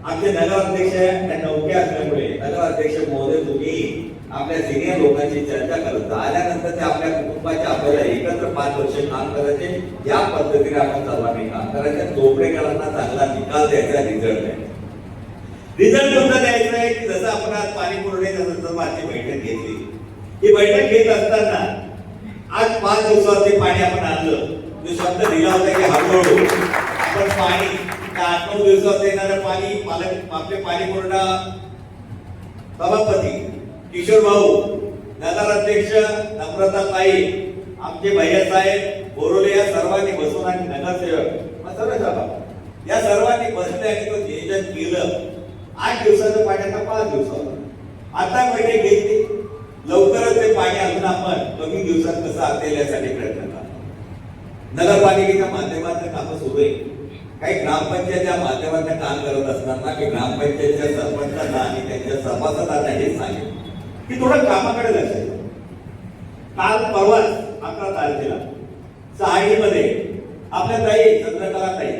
आमचे नगराध्यक्ष त्या नौके असल्यामुळे नगराध्यक्ष महोदय तुम्ही आपल्या सिनियर लोकांची चर्चा करत आल्यानंतर ते आपल्या कुटुंबाच्या आपल्याला एकत्र 5 वर्ष काम करायचे, या पद्धतीने आपण सर्वांनी काम करायचं. चोपडेकरांना चांगला निकाल द्यायचा, रिझल्ट द्यायचा. रिझल्ट कोणता द्यायचा आहे की जसं आपण आज पाणी पुरवठ्याच्या संदर्भाची बैठक घेतली, ही बैठक घेत असताना आज 5 दिवसावरती पाणी आपण आणलं, जो शब्द दिला होता की हळूहळू आपण पाणी 8-9 दिवसात येणारं पाणी पालक आपले पाणी पुरवठा सभापती किशोर भाऊ, नगराध्यक्ष नम्रता ताई, आमचे भैया साहेब बोरोले या सर्वांनी बसून आणि नगरसेवक या सर्वांनी बसले आणि तो नियोजन केलं. 8 दिवसाचं पाणी आता 5 दिवसावर आता बैठक घेतली. लवकरच ते पाणी अजून आपण कमी दिवसात कसं आणता यासाठी प्रयत्न करा. नगरपालिकेच्या माध्यमातून काम सुरू आहे. काही ग्रामपंचायतच्या माध्यमातून काम करत असताना मी ग्रामपंचायतच्या सरपंचांना आणि त्यांच्या सभासदांना हे सांगेन की थोडं कामाकडे लक्ष द्या. काल परवा 11 तारखेला सहाडीमध्ये आपल्या ताई चंद्रकला ताई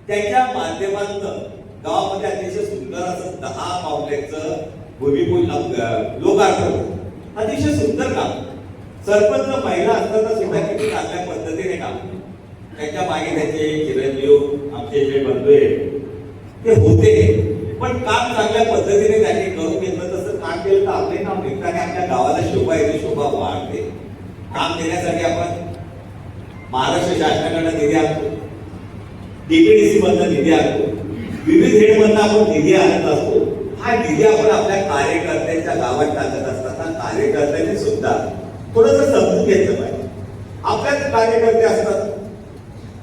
त्यांच्या माध्यमातून गावामध्ये अतिशय सुंदर असं 10 कॉम्प्लेक्सचं भूमिपूजन लोकार्पण, अतिशय सुंदर काम. सरपंच महिला असताना सुद्धा किती चांगल्या पद्धतीने काम. त्यांच्या मागे त्यांचे चिरंजीव आमचे जे बंधू ते होते, पण काम चांगल्या पद्धतीने त्यांनी करून घेतलं. तसं काम केलं तर आपले नाव निघतं आणि आपल्या गावाला शोभा येते, शोभा वाढते. काम देण्यासाठी आपण महाराष्ट्र शासनाकडनं निधी आणतो, डीपीडीसी मधनं निधी आणतो, विविध हेड मधनं आपण निधी आणत असतो. हा निधी आपण आपल्या कार्यकर्त्यांच्या गावात टाकत असताना कार्यकर्त्यांनी सुद्धा थोडंसं समजून घेतलं पाहिजे. आपल्याच कार्यकर्ते असतात,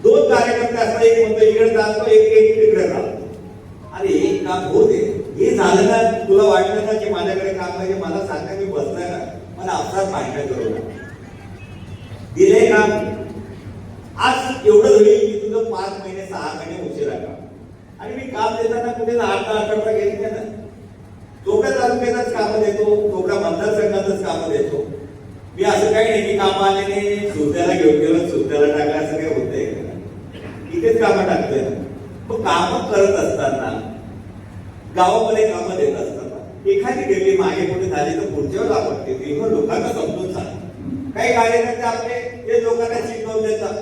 2 कार्यकर्ते असतात, एक म्हणतो इकडे जातो, एक तिकडे जातो. अरे एक काम होते, हे झालं ना, तुला वाटलं ना की माझ्याकडे काम पाहिजे, मला सांगा, मी बसलाय ना, मला अफसात भांडण करू नका. दिले काम आज एवढं होईल की तुझं 5 महिने 6 महिने उशिरा काम. आणि मी काम देताना कुठे 8 आठवडा घेतले ना, चोपड्या तालुक्यातच कामं देतो, चोपड्या मतदारसंघातच कामं देतो. मी असं काही नाही की काम आलेने सुरत्याला घेऊन गेलो, सुरत्याला टाकलं, असं काही होतंय का? इथेच कामं टाकतोय ना. मग कामं करत असताना गावामध्ये कामं देत असताना एखादी गेली मागे पुढे झाली तर पुढच्यावर आपत्ती येते. मग लोकांना समजून सांग. काही कार्यकर्ते आपले ते लोकांना शिकवून देतात,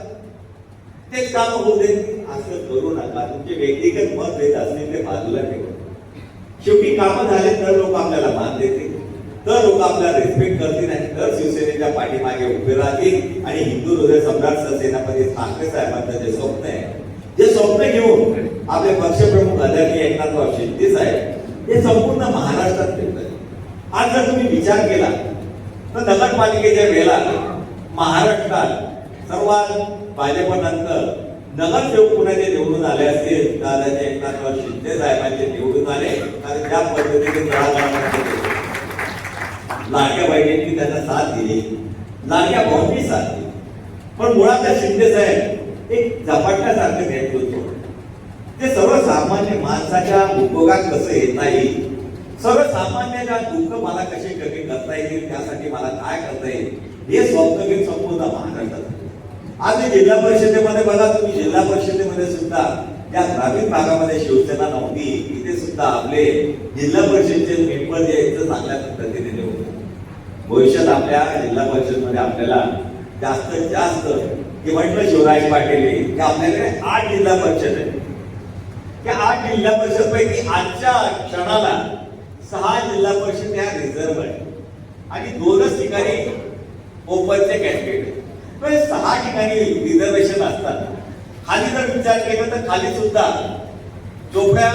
तेच काम होऊ देत. असं करू नका. तुमचे व्यक्तिगत मत देत असतील ते बाजूला ठेवा. शेवटी कामं झाले तर लोक आपल्याला मान देतील, तर लोक आपल्याला रिस्पेक्ट करतील आणि तर शिवसेनेच्या पाठीमागे उभे राहतील. आणि हिंदू हृदय सम्राट सरसेनापती ठाकरे साहेबांचं जे स्वप्न आहे, जे स्वप्न घेऊन आपले पक्षप्रमुख आदरणीय एकनाथराव शिंदे साहेब हे संपूर्ण महाराष्ट्रात फिरतात. आज जर तुम्ही विचार केला तर नगरपालिकेच्या वेळेला महाराष्ट्रात सर्वात भाजपनंतर नगरसेवक पुण्याचे निवडून आले असतील तर आदरणीय एकनाथराव शिंदे साहेबांचे निवडून आले. कारण त्या पद्धतीने लाडक्या बहिणींनी त्यांना साथ दिली, लाडक्या भाऊंनी साथ दिली. पण मुळात शिंदे साहेब एक झपाटण्यासारखं नेतृत्व, ते सर्वसामान्य माणसाच्या उपयोगात कसं येता येईल, सर्वसामान्यांच्या दुःख मला कसे कमी करता येईल, त्यासाठी मला काय करता येईल, हे स्वप्न घेऊन संपूर्ण महाराष्ट्रात. आज जिल्हा परिषदेमध्ये बघा तुम्ही, जिल्हा परिषदेमध्ये सुद्धा या ग्रामीण भागामध्ये शिवसेना नव्हती, इथे सुद्धा आपले जिल्हा परिषदेचे मेंबर जे आहेत ते चांगल्या पद्धतीने निवडले. भविष्यात आपल्या जिल्हा परिषदमध्ये आपल्याला जास्तीत जास्त हे म्हटलं शिवराज पाटील की आपल्याकडे 8 जिल्हा परिषद आहे. त्या 8 जिल्हा परिषद पैकी आजच्या क्षणाला 6 जिल्हा परिषद ह्या रिझर्व्ह आहे आणि 2च ठिकाणी ओपनचे कॅन्डिडेट. 6 ठिकाणी रिझर्वेशन असतात. खाली जर विचार केला तर खाली सुद्धा चोपड्या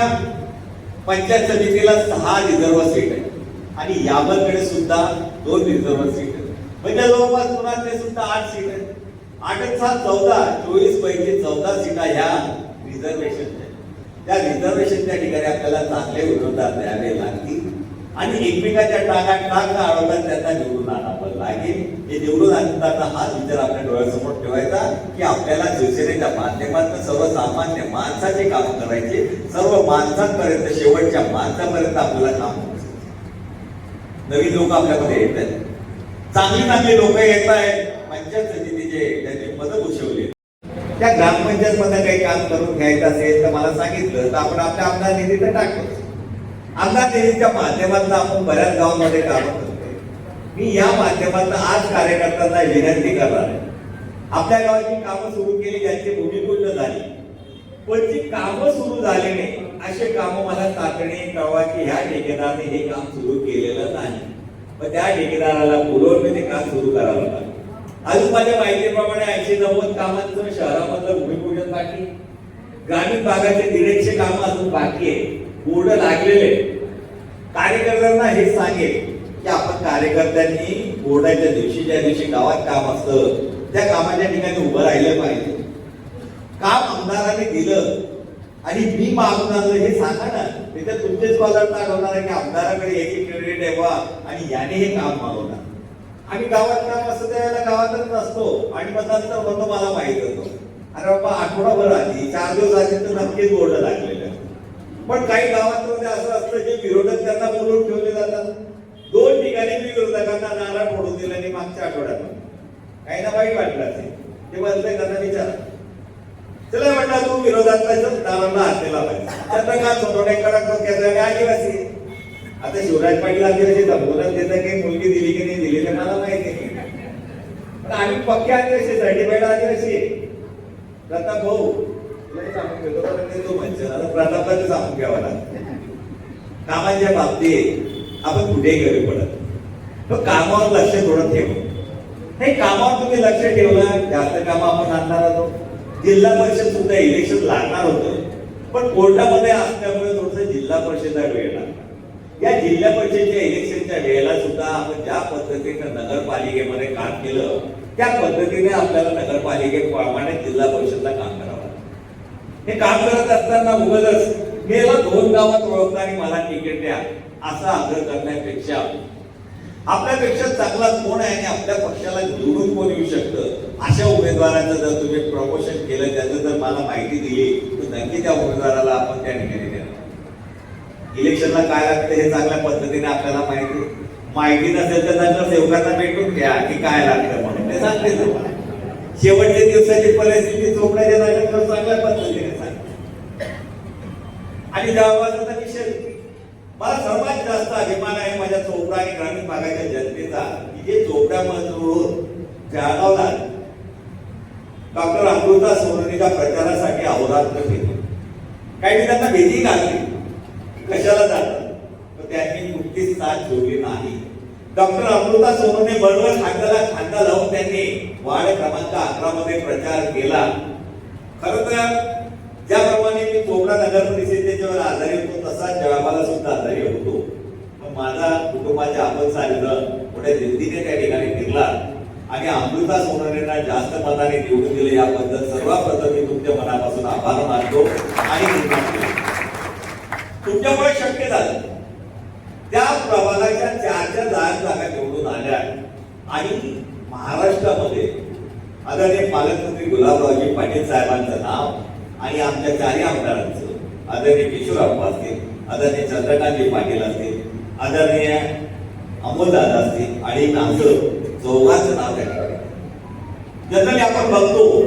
पंचायत समितीला 6 रिझर्व्ह सीट आहे आणि याबलकडे सुद्धा 2 रिझर्व्ह सीट आहेत. म्हणजे जवळपास पुण्यात सुद्धा 8 सीट आहेत. 8 7 14 24 पैकी 14 सीटा ह्या रिझर्वेशन. त्या रिझर्वेशनच्या ठिकाणी आपल्याला चांगले विरोधात द्यावे लागतील आणि एकमेकाच्या टाकात टाक अडवतात त्यांना निवडून आणावं लागेल. हे निवडून आणताना हाच विचार आपल्या डोळ्यासमोर ठेवायचा की आपल्याला शिवसेनेच्या माध्यमातून सर्वसामान्य माणसाचे काम करायचे, सर्व माणसांपर्यंत शेवटच्या माणसापर्यंत आपल्याला काम करायचं. नवीन लोक आपल्यामध्ये येत आहेत, चांगली चांगली लोक येत आहेत. पंचायत समितीचे त्यांनी पद भूषवले, त्या ग्रामपंचायत मध्ये काही काम करून घ्यायचं असेल तर मला सांगितलं तर आपण आपल्या आमदार निधीत टाकतो. आमदार निधीच्या माध्यमातून आपण बऱ्याच गावांमध्ये कामं करतोय. मी या माध्यमातून आज कार्यकर्त्यांना विनंती करणार आहे, आपल्या गावाची कामं सुरू केली, ज्यांची भूमिपूजन झाली, पण जी कामं सुरू झाली नाही असे कामं मला तातडीने कळवा की ह्या ठेकेदाराने हे काम सुरू केलेलं नाही, पण त्या ठेकेदाराला बोलवून ते काम सुरू करावं लागलं. अजून माझ्या माहितीप्रमाणे 80-90 कामांचं शहरामधलं भूमिपूजन बाकी, ग्रामीण भागाचे 150 कामं अजून बाकी आहे, बोर्ड लागलेले. कार्यकर्त्यांना हे सांगेल की आपण कार्यकर्त्यांनी बोर्डाच्या दिवशी ज्या दिवशी गावात काम असतं त्या कामाच्या ठिकाणी उभं राहिलं पाहिजे. काम आमदारांनी दिलं आणि मी मागून आणलं हे सांगा ना, तिथे तुमचेच कॉलर होणार आहे की आमदाराकडे याची क्रेडिट आहे बा आणि याने हे काम मागवणार. आणि गावात काम असतं त्यावेळेला गावातच नसतो आणि मग नंतर म्हणतो मला माहित होतं, अरे बाबा आठवडाभर आधी 4 दिवस आधी तर नक्कीच बोर्ड लागलेलं. पण काही गावांमध्ये असं असतं जे विरोधक त्यांना बोलून ठेवले जातात. 2 ठिकाणी मी विरोधकांना नारळ फोडून दिलं आणि मागच्या आठवड्यात काही ना वाईट वाटलं असेल ते बदलते त्यांना विचारा. चला म्हटलं तू विरोधातला नारायणला हात दिला पाहिजे, चंद्रकांत सोनवणे कडक डोक्याचा आदिवासी. आता शिवराज पाटील आदिवासी धमकोलच देतं की मुलगी दिली की नाही दिली ते मला माहिती नाही, पण आम्ही पक्के आदिवासी सर्टिफाईड आदिवासी. प्रताप भाऊ तुला सांगून घेतो तू म्हणजे आता प्रतापला सांगून घ्यावा लागतं. कामांच्या बाबतीत आपण कुठेही कमी पडत, पण कामावर लक्ष थोडं ठेवू. नाही कामावर तुम्ही लक्ष ठेवलं जास्त काम आपण आणणार आहोत. जिल्हा परिषद सुद्धा इलेक्शन लागणार होतं, पण कोर्टामध्ये असल्यामुळे थोडस जिल्हा परिषदेला वेळ लागला. या जिल्हा परिषदेच्या इलेक्शनच्या वेळेला सुद्धा आपण ज्या पद्धतीने नगरपालिकेमध्ये काम केलं त्या पद्धतीने आपल्याला नगरपालिकेप्रमाणे जिल्हा परिषदला काम करावं. हे काम करत असताना उगाच मेला 2 गावात ओळखता आणि मला तिकीट द्या असा आग्रह करण्यापेक्षा आपल्यापेक्षा चांगला कोण आहे आणि आपल्या पक्षाला निवडून कोण येऊ शकतं अशा उमेदवारांचं जर तुम्ही प्रमोशन केलं, त्याचं जर मला माहिती दिली तर नक्की त्या उमेदवाराला आपण त्या ठिकाणी देणार. इलेक्शनला काय लागतं हे चांगल्या पद्धतीने आपल्याला माहिती नसेल तर नगरसेवकांना भेटून घ्या की काय लागतं म्हणून ते सांगते तुम्हाला. शेवटच्या दिवसाची परिस्थिती चोपड्याच्या नगरसेवक चांगल्या पद्धतीने सांगते. आणि गावाचा विषय मला सर्वात जास्त अभिमान आहे माझ्या चोपडा आणि ग्रामीण भागाच्या जनतेचा की जे चोपड्यामधून जळगावला डॉक्टर अमृता सोनवणेच्या प्रचारासाठी अहोरात्र केले. काही त्यांना भीती घातली कशाला जातात, पण त्यांनी कुठलीच साथ जोडली नाही. डॉक्टर अमृता सोनवणे बरोबर खांद्याला खांदा लावून त्यांनी वार्ड क्रमांक 11 मध्ये प्रचार केला. खरं तर ज्याप्रमाणे मी चोपडा नगर परिषदेच्या आजारी होतो तसा जळगावला सुद्धा आजारी होतो, पण माझा कुटुंबाच्या आपण सांगितलं मोठ्या जिद्दीने त्या ठिकाणी फिरला आणि अमृता सोनवणेंना जास्त मताने निवडून दिले. याबद्दल सर्वप्रथम मी तुमच्या मनापासून आभार मानतो आणि तुमच्यामुळे शक्य झालं. त्या प्रभागाच्या 4 जागा निवडून आल्या आणि महाराष्ट्रामध्ये आदरणीय पालकमंत्री गुलाबरावजी पाटील साहेबांचं नाव आणि आमच्या 4 आमदारांचं आदरणीय किशोरप्पा असतील, आदरणीय चंद्रकांतजी पाटील असतील, आदरणीय अमोलदादा असतील आणि आमचं 4घांचं नाव त्या ठिकाणी. जनरली आपण बघतो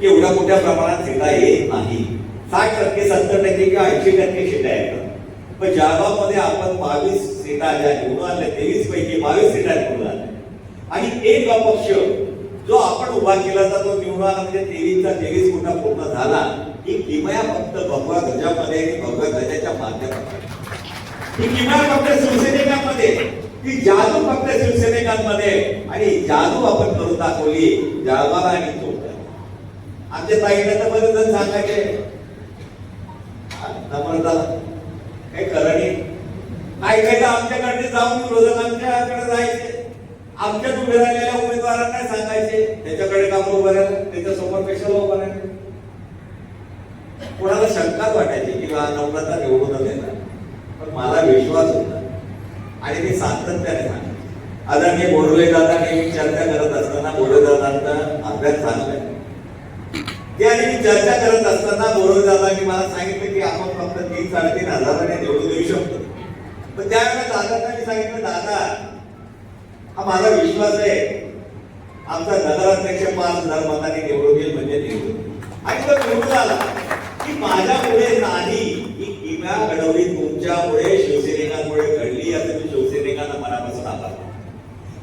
की एवढ्या मोठ्या प्रमाणात सीटा येत नाही. 60%, 70% किंवा 80% सीटा येतात. पण जळगावमध्ये आपण 22 सीटा ज्या निवडून आल्या 23 पैकी 22 सीटा निवडून आल्या आणि एक अपक्ष जो आपण उभा केला होता तो निवडून आला म्हणजे 23चा 23 कोटा पूर्ण झाला. ही किमया फक्त भगवा ध्वजामध्ये आणि भगव्या ध्वजाच्या माध्यमातून, ही किमया फक्त शिवसैनिकांमध्ये, ती जादू फक्त शिवसैनिकांमध्ये आणि जादू आपण करून दाखवली जळगावला आणि चोपड्याला. आमच्या ताईला तर बरेच सांगायचे नम्रता काही करणे काही काही तर आमच्याकडे जाऊन विरोधकांच्याकडे जायचे, आमच्या उभे राहिलेल्या उमेदवारांना सांगायचे त्याच्याकडे काम उभं राहिलं त्याच्यासमोर कशाला उभं राहिलं. कोणाला शंकाच वाटायची की नम्रता निवडून देणार, पण मला विश्वास होता आणि मी सातत्याने सांगितलं. आदरणीय बोरले दादांनी मी चर्चा करत असताना बोरले दादांचा अभ्यास चांगला त्याने मी चर्चा करत असताना बोरले दादांनी मला सांगितलं की आपण फक्त 3-3.5 हजाराने निवडून देऊ शकतो. पण त्यावेळेला दादांना मी सांगितलं दादा हा माझा विश्वास आहे, आमचा नगराध्यक्ष 5,000 मतांनी निवडून येईल म्हणजे निवडून आणि तो निवडून आला. माझ्यामुळे नाही, ही किमया घडवली तुमच्यामुळे, शिवसैनिकांमुळे घडली, असं मी शिवसैनिकांना मनापासून आभार मानतो.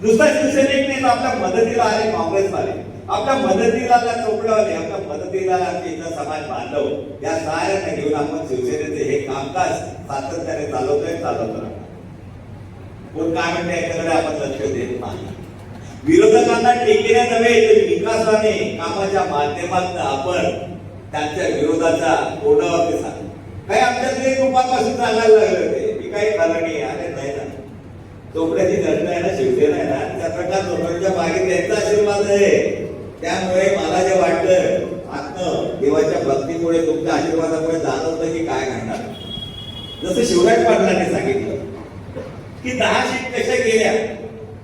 नुसता शिवसैनिक नाही, आपल्या मदतीला आले काँग्रेस आले, आपल्या मदतीला चोपडावले, आपल्या मदतीला आमचे इतर समाज बांधव, या साऱ्यांना घेऊन आपण शिवसेनेचे हे कामकाज सातत्याने चालवतोय, चालवतो राहणार. कोण काय म्हणते याच्याकडे आपण लक्ष देत नाही. विरोधकांना टीकेने नव्हे तर विकासाने, कामाच्या माध्यमातून आपण त्यांच्या विरोधाचा तोंडावरती सांग. काही आमच्यातले रूपापासून सांगायला लागले होते की काही खरं नाही. अरे नाही ना, चोपड्याची घटना आहे ना, शिवसेना आहे ना, त्या प्रकार चोपड्याच्या मागे त्यांचा आशीर्वाद आहे. त्यामुळे मला जे वाटतं आत्म देवाच्या भक्तीमुळे, तुमच्या आशीर्वादामुळे जाणवतं की काय घडणार. जसं शिवराज पाटलांनी सांगितलं की 10 शीट कशा गेल्या,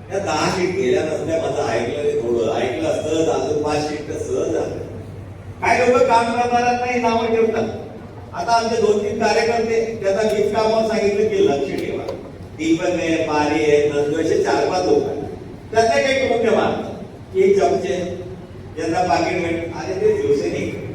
त्या 10 शीट गेल्या नसल्या, माझं ऐकलं थोडं ऐकलं असतं, अजून 5 शीट सहज झालं. काय लोक काम करणारा नाही नावं ठेवतात. आता आमचे 2-3 कार्यकर्ते त्याचा मीच कामावर सांगितलं की लक्ष ठेवा. दीपक आहे, पारी आहे, नंदू असे 4-5 लोक आहेत. त्यातले काही मुख्य मानतात की चमचे ज्यांना पाकिट भेट, आणि ते शिवसैनिक